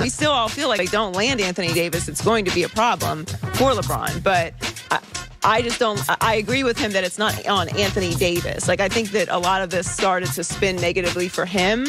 we still all feel like they don't land Anthony Davis, it's going to be a problem for LeBron. But I just don't. I agree with him that it's not on Anthony Davis. Like, I think that a lot of this started to spin negatively for him,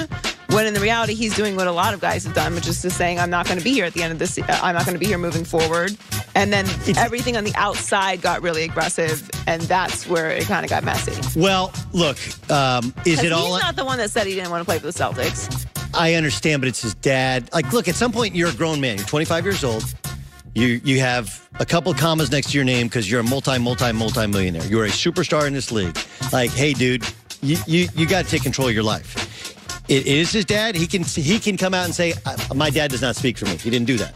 when in the reality he's doing what a lot of guys have done, which is just saying, I'm not going to be here at the end of this. I'm not going to be here moving forward. And then everything on the outside got really aggressive, and that's where it kind of got messy. Well, look, is it all? He's not the one that said he didn't want to play for the Celtics. I understand, but it's his dad. Like, look, at some point you're a grown man. You're 25 years old. You have a couple of commas next to your name because you're a multi-millionaire. You're a superstar in this league. Like, hey, dude, you got to take control of your life. It is his dad. He can come out and say, my dad does not speak for me. He didn't do that.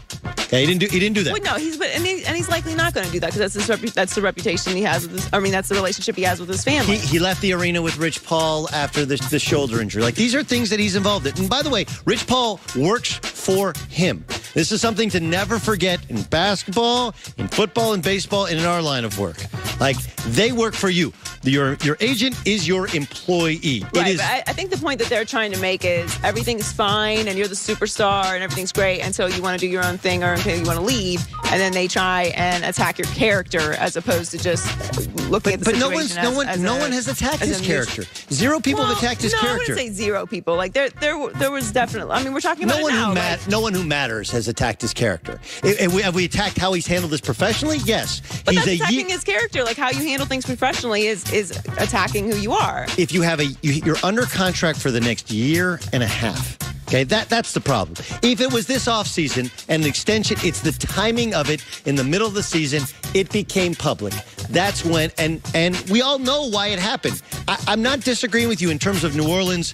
Okay, he didn't do that. Well, no, he's likely not going to do that because that's the reputation he has with that's the relationship he has with his family. He left the arena with Rich Paul after the shoulder injury. Like, these are things that he's involved in. And by the way, Rich Paul works for him. This is something to never forget in basketball, in football, and baseball, and in our line of work. Like, they work for you. Your agent is your employee. Right, but I think the point that they're trying to make is everything's fine and you're the superstar and everything's great until you want to do your own thing or until you want to leave, and then they try and attack your character as opposed to just looking at the situation. But no one has attacked his character. Zero people have attacked his character. I wouldn't say zero people. Like, there was definitely. I mean, we're talking about no one who matters has attacked his character. Have we attacked how he's handled this professionally? Yes. But that's attacking his character. Like, how you handle things professionally is attacking who you are. If you have you're under contract for the next year and a half. Okay, that's the problem. If it was this offseason and an extension, it's the timing of it in the middle of the season. It became public. That's when, and we all know why it happened. I'm not disagreeing with you in terms of New Orleans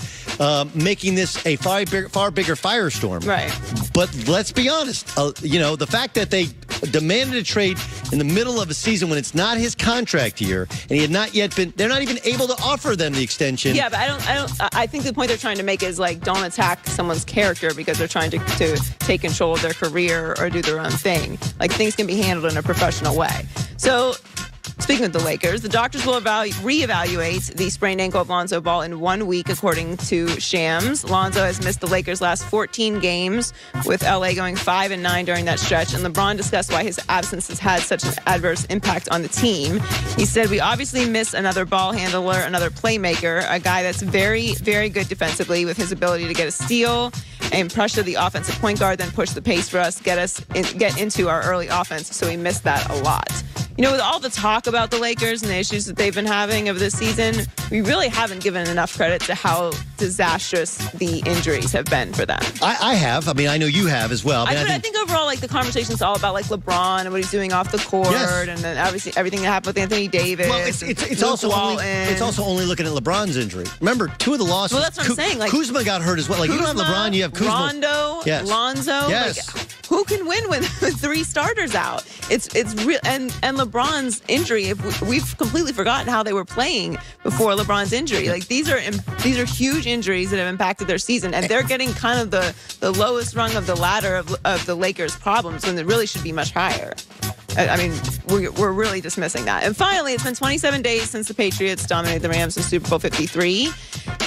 making this a far bigger firestorm. Right. But let's be honest. The fact that they demanded a trade in the middle of a season when it's not his contract year, and he had not yet been, they're not even able to offer them the extension. Yeah, but I think the point they're trying to make is, like, don't attack someone's character because they're trying to take control of their career or do their own thing. Like, things can be handled in a professional way. So, speaking of the Lakers, the doctors will reevaluate the sprained ankle of Lonzo Ball in 1 week, according to Shams. Lonzo has missed the Lakers' last 14 games, with LA going 5-9 during that stretch, and LeBron discussed why his absence has had such an adverse impact on the team. He said, we obviously miss another ball handler, another playmaker, a guy that's very, very good defensively with his ability to get a steal and pressure the offensive point guard, then push the pace for us, get into our early offense. So we missed that a lot. You know, with all the talk about the Lakers and the issues that they've been having over this season, we really haven't given enough credit to how disastrous the injuries have been for them. I have. I mean, I know you have as well. I think overall, like, the conversation's all about, like, LeBron and what he's doing off the court, yes. And then obviously everything that happened with Anthony Davis. Well, it's also only looking at LeBron's injury. Remember, two of the losses. Well, that's what I'm saying. Like, Kuzma got hurt as well. Like, Kuzma, you don't have LeBron, you have Kuzma. Rondo, yes. Lonzo. Yes. Like, who can win with three starters out? It's real, and LeBron's injury. We've completely forgotten how they were playing before LeBron's injury. Like, these are huge injuries that have impacted their season, and they're getting kind of the lowest rung of the ladder of the Lakers' problems when it really should be much higher. I mean, we're really dismissing that. And finally, it's been 27 days since the Patriots dominated the Rams in Super Bowl 53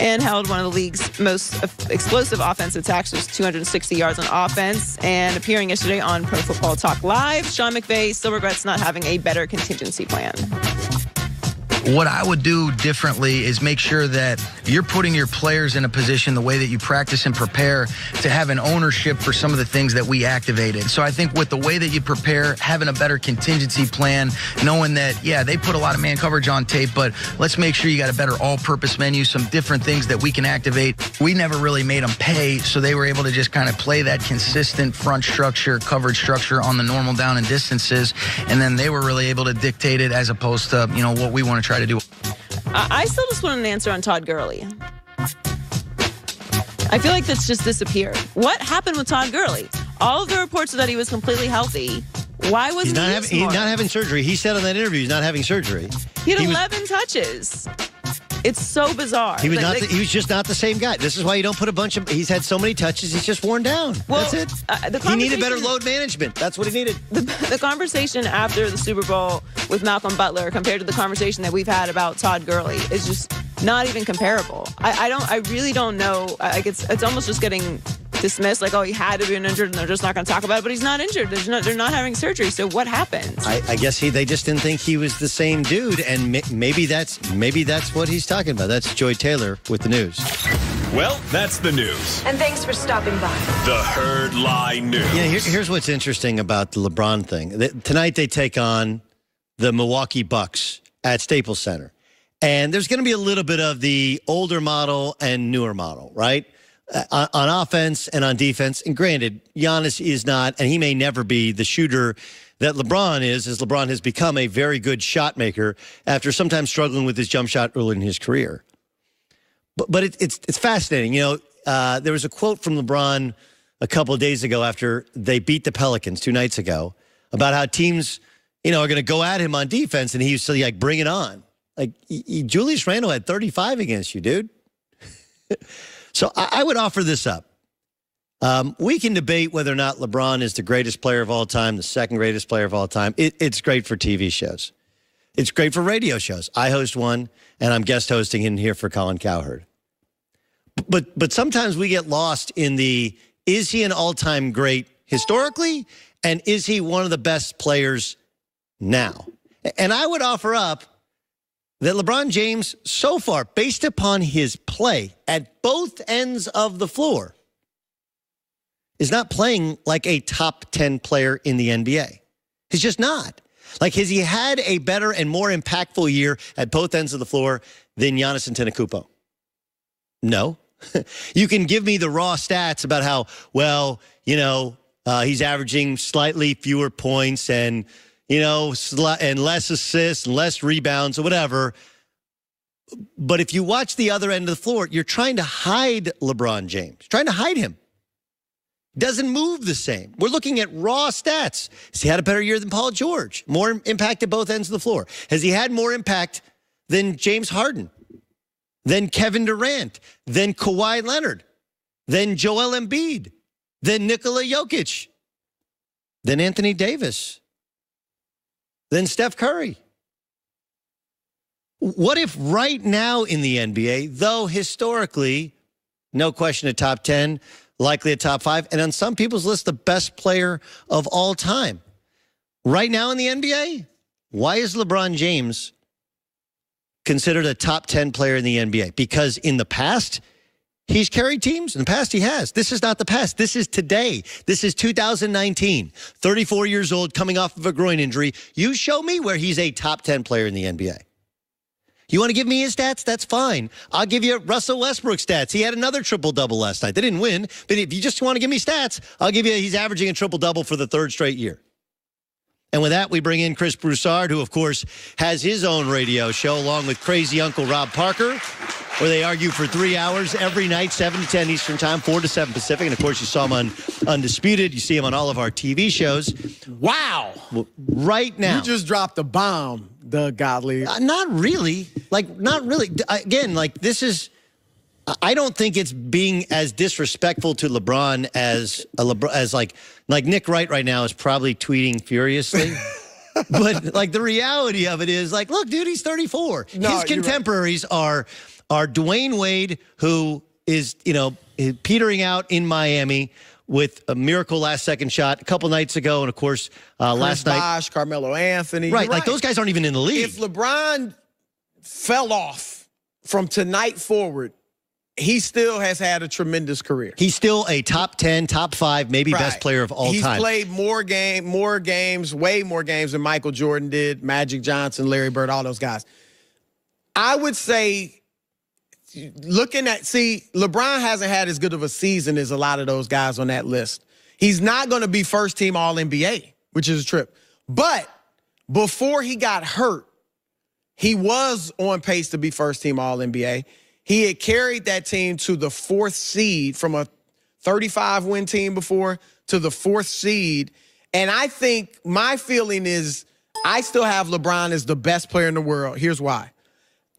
and held one of the league's most explosive offensive attacks, was 260 yards on offense. And appearing yesterday on Pro Football Talk Live, Sean McVay still regrets not having a better contingency plan. What I would do differently is make sure that you're putting your players in a position, the way that you practice and prepare, to have an ownership for some of the things that we activated. So I think with the way that you prepare, having a better contingency plan, knowing that, yeah, they put a lot of man coverage on tape, but let's make sure you got a better all-purpose menu, some different things that we can activate. We never really made them pay, so they were able to just kind of play that consistent front structure, coverage structure on the normal down and distances, and then they were really able to dictate it as opposed to, what we want to try to do. I still just want an answer on Todd Gurley. I feel like that's just disappeared. What happened with Todd Gurley? All of the reports are that he was completely healthy. Why wasn't he's not having surgery? He said in that interview he's not having surgery. He had 11 touches. It's so bizarre. He was just not the same guy. This is why you don't put a bunch of. He's had so many touches. He's just worn down. Well, that's it. He needed better load management. That's what he needed. The conversation after the Super Bowl with Malcolm Butler compared to the conversation that we've had about Todd Gurley is just not even comparable. I really don't know. Like, it's almost just getting dismissed, like, oh, he had to be injured and they're just not going to talk about it, but he's not injured. They're not having surgery. So what happened? I guess they just didn't think he was the same dude, and maybe that's what he's talking about. That's Joy Taylor with the news. Well, that's the news. And thanks for stopping by. The Herd Lie News. Yeah, here's what's interesting about the LeBron thing. Tonight they take on the Milwaukee Bucks at Staples Center. And there's going to be a little bit of the older model and newer model, right? On offense and on defense. And granted, Giannis is not, and he may never be, the shooter that LeBron is, as LeBron has become a very good shot maker after sometimes struggling with his jump shot early in his career. But it's fascinating. You know, there was a quote from LeBron a couple of days ago after they beat the Pelicans 2 nights ago about how teams, are going to go at him on defense, and he used to like, bring it on. Like, Julius Randle had 35 against you, dude. So I would offer this up. We can debate whether or not LeBron is the greatest player of all time, the second greatest player of all time. It's great for TV shows. It's great for radio shows. I host one, and I'm guest hosting in here for Colin Cowherd. But sometimes we get lost in is he an all-time great historically, and is he one of the best players now? And I would offer up that LeBron James, so far, based upon his play at both ends of the floor, is not playing like a top 10 player in the NBA. He's just not. Like, has he had a better and more impactful year at both ends of the floor than Giannis Antetokounmpo? No. You can give me the raw stats about how, well, he's averaging slightly fewer points and and less assists and less rebounds or whatever. But if you watch the other end of the floor, you're trying to hide LeBron James, trying to hide him. Doesn't move the same. We're looking at raw stats. Has he had a better year than Paul George? More impact at both ends of the floor. Has he had more impact than James Harden, than Kevin Durant, than Kawhi Leonard, than Joel Embiid, than Nikola Jokic, than Anthony Davis, than Steph Curry? What if right now in the NBA, though historically, no question a top 10, likely a top 5, and on some people's list, the best player of all time. Right now in the NBA, why is LeBron James considered a top 10 player in the NBA? Because in the past, he's carried teams. In the past, he has. This is not the past. This is today. This is 2019. 34 years old, coming off of a groin injury. You show me where he's a top 10 player in the NBA. You want to give me his stats? That's fine. I'll give you Russell Westbrook stats. He had another triple-double last night. They didn't win, but if you just want to give me stats, I'll give you he's averaging a triple-double for the 3rd straight year. And with that, we bring in Chris Broussard, who, of course, has his own radio show along with crazy Uncle Rob Parker, where they argue for 3 hours every night, 7 to 10 Eastern Time, 4 to 7 Pacific. And, of course, you saw him on Undisputed. You see him on all of our TV shows. Wow. Right now. You just dropped a bomb, Doug Godley. Not really. Not really. Again, this is... I don't think it's being as disrespectful to LeBron as Nick Wright right now is probably tweeting furiously. But the reality of it is look, dude, he's 34. No, his contemporaries are Dwayne Wade, who is, petering out in Miami with a miracle last-second shot a couple nights ago, and of course last night, Bosh, Carmelo Anthony. Right, those guys aren't even in the league. If LeBron fell off from tonight forward, he still has had a tremendous career. He's still a top 10, top 5, maybe best player of all time. He's played way more games than Michael Jordan did, Magic Johnson, Larry Bird, all those guys. I would say, LeBron hasn't had as good of a season as a lot of those guys on that list. He's not going to be first-team All-NBA, which is a trip. But before he got hurt, he was on pace to be first-team All-NBA. He had carried that team to the 4th seed from a 35-win team before to the 4th seed. And I think my feeling is I still have LeBron as the best player in the world. Here's why.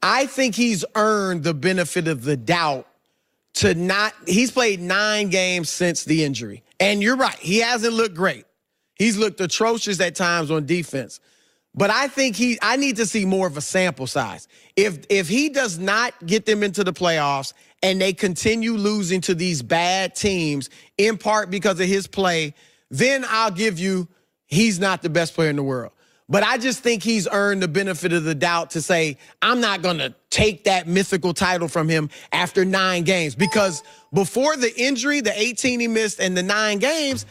I think he's earned the benefit of the doubt he's played 9 games since the injury. And you're right, he hasn't looked great. He's looked atrocious at times on defense. But I think I need to see more of a sample size. If he does not get them into the playoffs and they continue losing to these bad teams, in part because of his play, then I'll give you he's not the best player in the world. But I just think he's earned the benefit of the doubt to say, I'm not going to take that mythical title from him after 9 games. Because before the injury, the 18 he missed and the 9 games,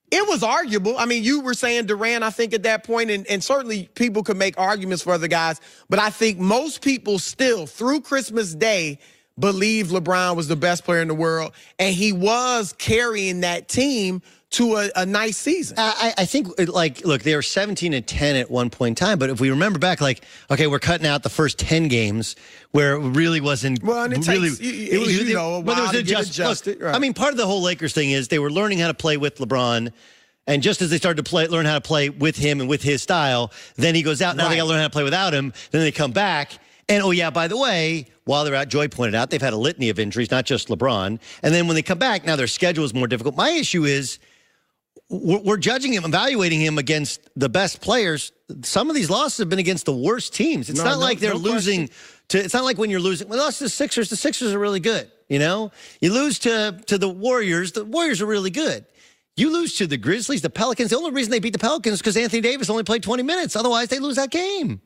it was arguable. I mean, you were saying Durant, I think, at that point, and certainly people could make arguments for other guys. But I think most people still, through Christmas Day, believed LeBron was the best player in the world. And he was carrying that team to a nice season. I think, like, look, they were 17-10 at one point in time, but if we remember back, like, okay, we're cutting out the first 10 games where it really wasn't. Well, and it really, takes, a while to get adjusted. Right. I mean, part of the whole Lakers thing is they were learning how to play with LeBron, and just as they started to learn how to play with him and with his style, then he goes out. Now they got to learn how to play without him. Then they come back. And, oh, yeah, by the way, while they're out, Joy pointed out, they've had a litany of injuries, not just LeBron. And then when they come back, now their schedule is more difficult. My issue is, we're judging him, evaluating him against the best players. Some of these losses have been against the worst teams. It's not like they're losing to. It's not like when you're losing. We lost to the Sixers. The Sixers are really good. You know, you lose to the Warriors. The Warriors are really good. You lose to the Grizzlies, the Pelicans. The only reason they beat the Pelicans is because Anthony Davis only played 20 minutes. Otherwise, they lose that game.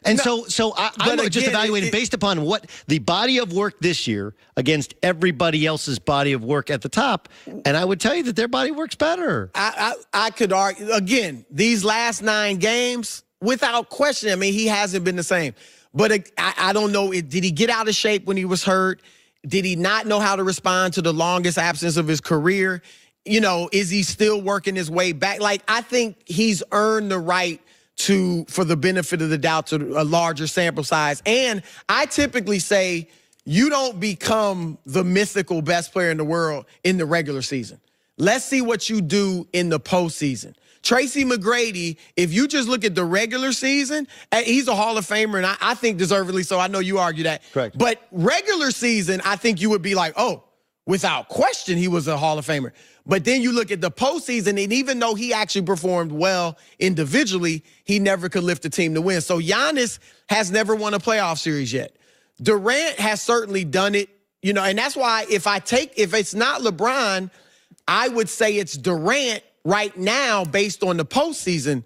And I'm just evaluating based upon what the body of work this year against everybody else's body of work at the top. And I would tell you that their body works better. I could argue, again, these last 9 games, without question, I mean, he hasn't been the same. But I don't know, did he get out of shape when he was hurt? Did he not know how to respond to the longest absence of his career? You know, is he still working his way back? Like, I think he's earned the right for the benefit of the doubt to a larger sample size. And I typically say you don't become the mythical best player in the world in the regular season. Let's see what you do in the postseason. Tracy McGrady, if you just look at the regular season, he's a Hall of Famer, and I think deservedly so. I know you argue that. Correct. But regular season, I think you would be like, oh, without question, he was a Hall of Famer. But then you look at the postseason, and even though he actually performed well individually, he never could lift the team to win. So Giannis has never won a playoff series yet. Durant has certainly done it, you know, and that's why if it's not LeBron, I would say it's Durant right now based on the postseason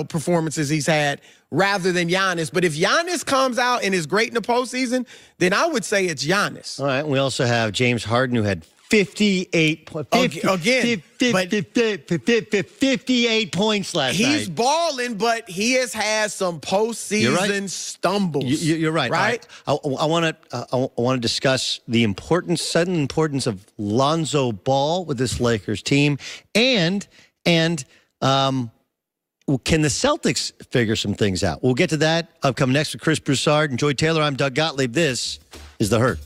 performances he's had rather than Giannis. But if Giannis comes out and is great in the postseason, then I would say it's Giannis. All right, we also have James Harden, who had 58 points last night. He's balling, but he has had some postseason stumbles. You're right. Right? I want to discuss the sudden importance of Lonzo Ball with this Lakers team, and can the Celtics figure some things out? We'll get to that upcoming next with Chris Broussard and Joy Taylor. I'm Doug Gottlieb. This is The Herd.